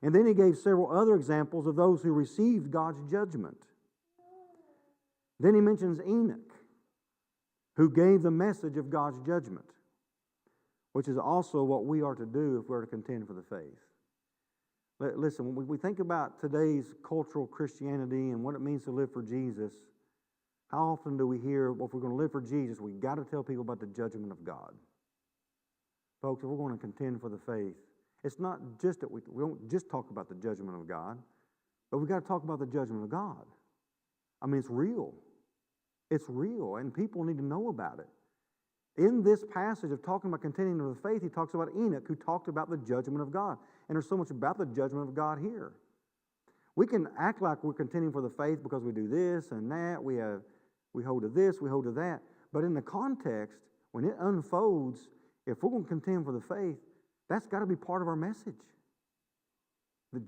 And then he gave several other examples of those who received God's judgment. Then he mentions Enoch, who gave the message of God's judgment, which is also what we are to do if we're to contend for the faith. Listen, when we think about today's cultural Christianity and what it means to live for Jesus, how often do we hear, well, if we're going to live for Jesus, we've got to tell people about the judgment of God. Folks, if we're going to contend for the faith, it's not just that we don't just talk about the judgment of God, but we've got to talk about the judgment of God. I mean, it's real. It's real, and people need to know about it. In this passage of talking about contending for the faith, he talks about Enoch, who talked about the judgment of God. And there's so much about the judgment of God here. We can act like we're contending for the faith because we do this and that, we hold to this, we hold to that. But in the context, when it unfolds, if we're going to contend for the faith, that's got to be part of our message. The